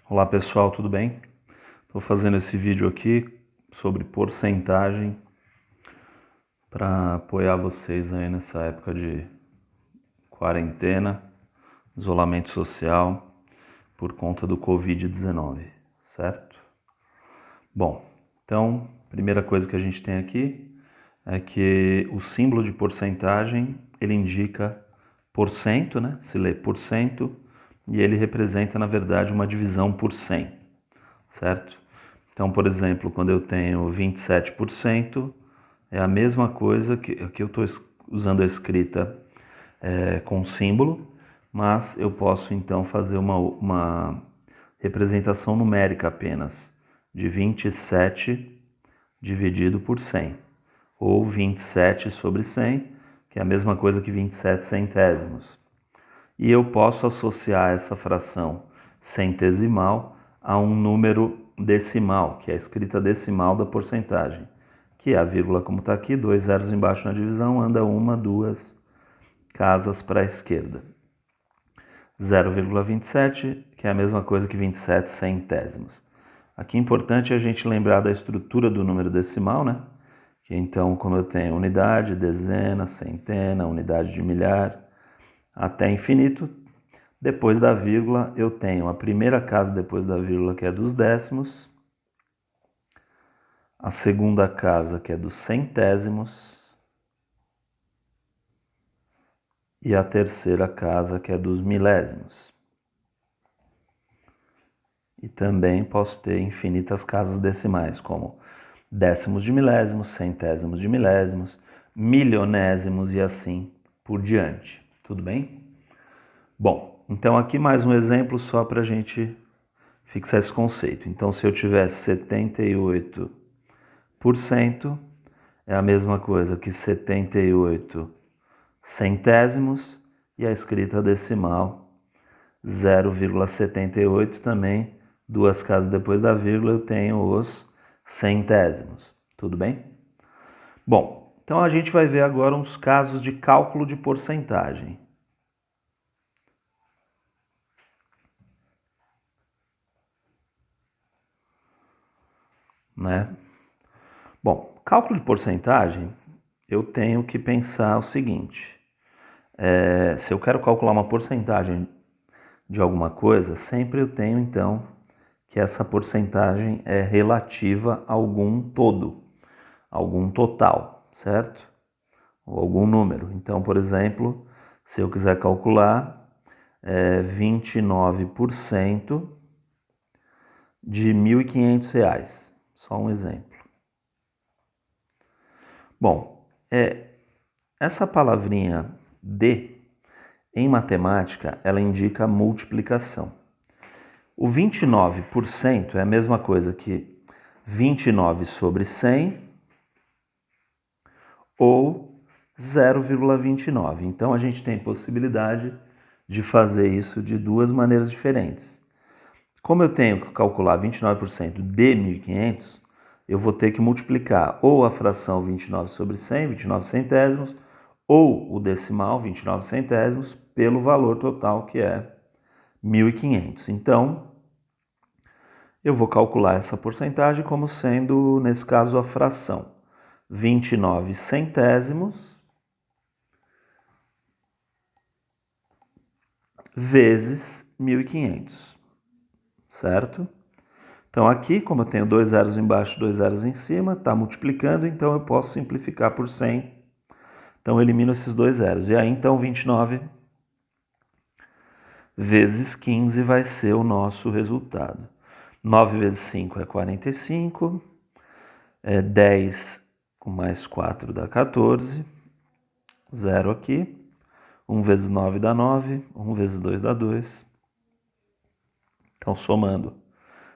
Olá pessoal, tudo bem? Estou fazendo esse vídeo aqui sobre porcentagem para apoiar vocês aí nessa época de quarentena, isolamento social por conta do Covid-19, certo? Bom, então, primeira coisa que a gente tem aqui é que o símbolo de porcentagem, ele indica porcento, né? Se lê por cento, e ele representa, na verdade, uma divisão por 100, certo? Então, por exemplo, quando eu tenho 27%, é a mesma coisa que aqui eu estou usando a escrita com símbolo, mas eu posso então fazer uma representação numérica apenas de 27 dividido por 100, ou 27 sobre 100, que é a mesma coisa que 27 centésimos. E eu posso associar essa fração centesimal a um número decimal, que é a escrita decimal da porcentagem, que é a vírgula como está aqui, 2 zeros embaixo na divisão, anda uma, duas casas para a esquerda. 0,27, que é a mesma coisa que 27 centésimos. Aqui é importante a gente lembrar da estrutura do número decimal, né? Que então, como eu tenho unidade, dezena, centena, unidade de milhar, até infinito, depois da vírgula eu tenho a primeira casa depois da vírgula, que é dos décimos, a segunda casa, que é dos centésimos, e a terceira casa, que é dos milésimos. E também posso ter infinitas casas decimais, como décimos de milésimos, centésimos de milésimos, milionésimos e assim por diante. Tudo bem? Bom, então aqui mais um exemplo só para a gente fixar esse conceito. Então, se eu tivesse 78%, é a mesma coisa que 78 centésimos, e a escrita decimal 0,78 também, duas casas depois da vírgula eu tenho os centésimos. Tudo bem? Bom, então a gente vai ver agora uns casos de cálculo de porcentagem. Né? Bom, cálculo de porcentagem, eu tenho que pensar o seguinte: se eu quero calcular uma porcentagem de alguma coisa, sempre eu tenho então que essa porcentagem é relativa a algum todo, algum total, certo? Ou algum número. Então, por exemplo, se eu quiser calcular 29% de R$ 1.500, só um exemplo. Bom, essa palavrinha de, em matemática, ela indica multiplicação. O 29% é a mesma coisa que 29 sobre 100 ou 0,29. Então a gente tem possibilidade de fazer isso de duas maneiras diferentes. Como eu tenho que calcular 29% de 1.500, eu vou ter que multiplicar ou a fração 29 sobre 100, 29 centésimos, ou o decimal, 29 centésimos, pelo valor total, que é 1.500. Então, eu vou calcular essa porcentagem como sendo, nesse caso, a fração 29 centésimos vezes 1.500, certo? Então aqui, como eu tenho dois zeros embaixo, dois zeros em cima, está multiplicando, então eu posso simplificar por 100. Então eu elimino esses dois zeros. E aí então 29 vezes 15 vai ser o nosso resultado. 9 vezes 5 é 45, 10 com mais 4 dá 14, 0 aqui, 1 vezes 9 dá 9, 1 vezes 2 dá 2. Então somando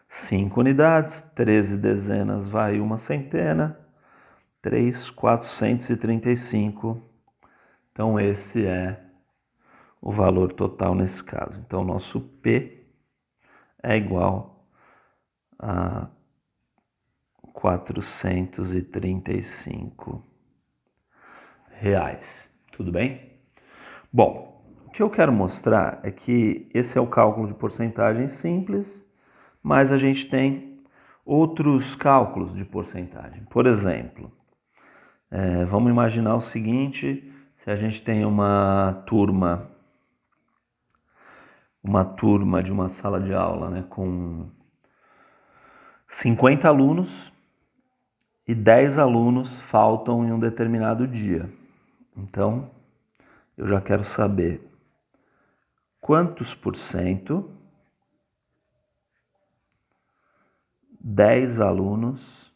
5 unidades, 13 dezenas vai uma centena, 3.435. Então esse é o valor total nesse caso. Então nosso P é igual a 435 reais. Tudo bem? Bom, o que eu quero mostrar é que esse é o cálculo de porcentagem simples, mas a gente tem outros cálculos de porcentagem. Por exemplo, vamos imaginar o seguinte, se a gente tem uma turma de uma sala de aula, né, com 50 alunos e 10 alunos faltam em um determinado dia. Então, eu já quero saber quantos por cento 10 alunos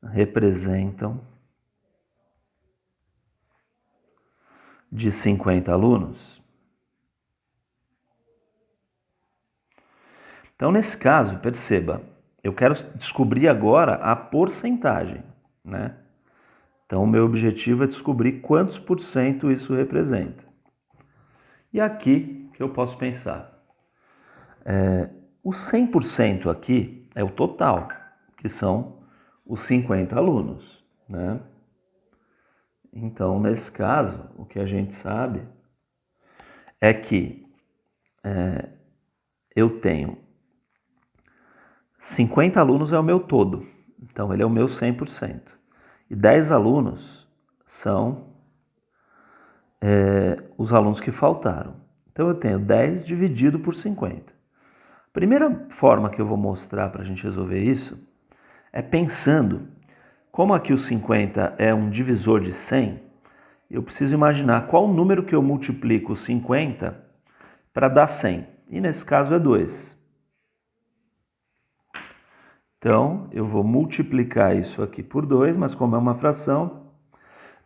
representam de 50 alunos. Então, nesse caso, perceba, eu quero descobrir agora a porcentagem, né? Então, o meu objetivo é descobrir quantos por cento isso representa. E aqui que eu posso pensar. O 100% aqui é o total, que são os 50 alunos, né? Então, nesse caso, o que a gente sabe é que eu tenho 50 alunos é o meu todo, então ele é o meu 100%. E 10 alunos são os alunos que faltaram. Então eu tenho 10 dividido por 50. A primeira forma que eu vou mostrar para a gente resolver isso é pensando, como aqui o 50 é um divisor de 100, eu preciso imaginar qual o número que eu multiplico 50 para dar 100. E nesse caso é 2. Então, eu vou multiplicar isso aqui por 2, mas como é uma fração,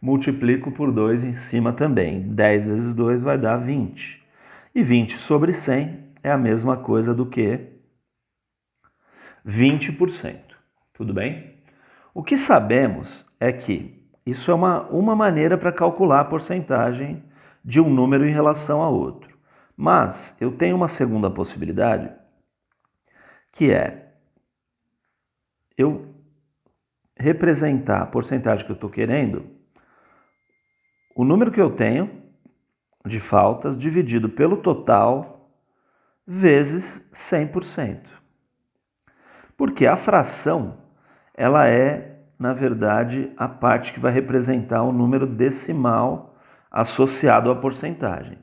multiplico por 2 em cima também. 10 vezes 2 vai dar 20. E 20 sobre 100 é a mesma coisa do que 20%. Tudo bem? O que sabemos é que isso é uma maneira para calcular a porcentagem de um número em relação a outro. Mas eu tenho uma segunda possibilidade, que é eu representar a porcentagem que eu estou querendo, o número que eu tenho de faltas dividido pelo total vezes 100%. Porque a fração, ela é, na verdade, a parte que vai representar o número decimal associado à porcentagem.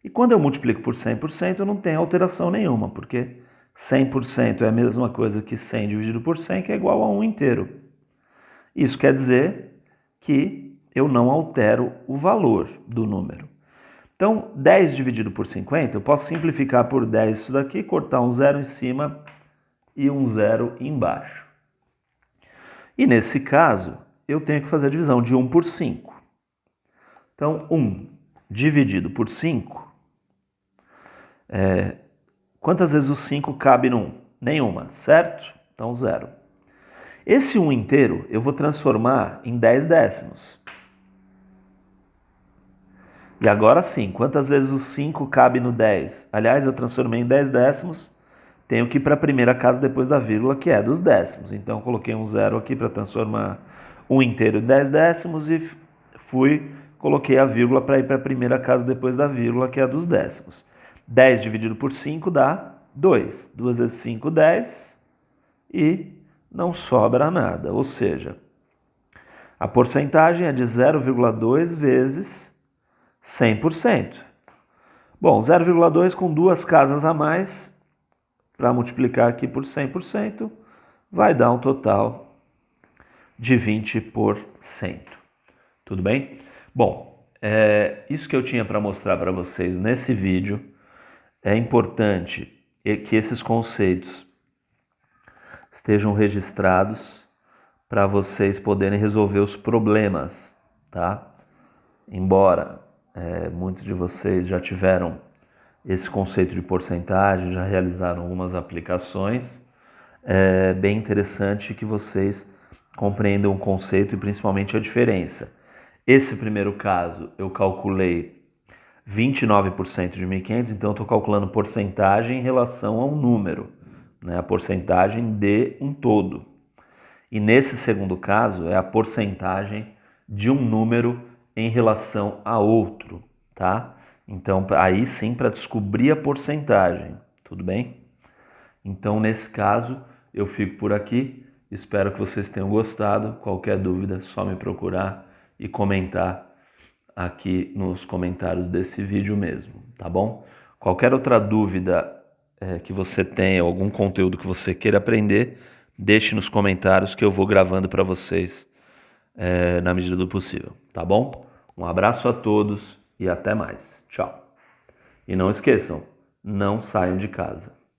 E quando eu multiplico por 100%, eu não tenho alteração nenhuma, porque 100% é a mesma coisa que 100 dividido por 100, que é igual a 1 inteiro. Isso quer dizer que eu não altero o valor do número. Então, 10 dividido por 50, eu posso simplificar por 10 isso daqui, cortar um zero em cima e um zero embaixo. E nesse caso, eu tenho que fazer a divisão de 1 por 5. Então, 1 dividido por 5, quantas vezes o 5 cabe no 1? Nenhuma, certo? Então, 0. Esse 1 inteiro eu vou transformar em 10 décimos. E agora sim, quantas vezes o 5 cabe no 10? Aliás, eu transformei em 10 décimos, tenho que ir para a primeira casa depois da vírgula, que é dos décimos. Então, eu coloquei um 0 aqui para transformar 1 inteiro em 10 décimos e coloquei a vírgula para ir para a primeira casa depois da vírgula, que é a dos décimos. 10 dividido por 5 dá 2. 2 vezes 5, 10. E não sobra nada. Ou seja, a porcentagem é de 0,2 vezes 100%. Bom, 0,2 com duas casas a mais, para multiplicar aqui por 100%, vai dar um total de 20%. Tudo bem? Bom, isso que eu tinha para mostrar para vocês nesse vídeo. É importante que esses conceitos estejam registrados para vocês poderem resolver os problemas, tá? Embora muitos de vocês já tiveram esse conceito de porcentagem, já realizaram algumas aplicações, é bem interessante que vocês compreendam o conceito e principalmente a diferença. Esse primeiro caso eu calculei 29% de 1.500, então eu estou calculando porcentagem em relação a um número, né? A porcentagem de um todo. E nesse segundo caso é a porcentagem de um número em relação a outro, tá? Então aí sim, para descobrir a porcentagem, tudo bem? Então, nesse caso, eu fico por aqui. Espero que vocês tenham gostado. Qualquer dúvida, só me procurar e comentar aqui nos comentários desse vídeo mesmo, tá bom? Qualquer outra dúvida que você tenha, algum conteúdo que você queira aprender, deixe nos comentários que eu vou gravando para vocês na medida do possível, tá bom? Um abraço a todos e até mais. Tchau. E não esqueçam, não saiam de casa.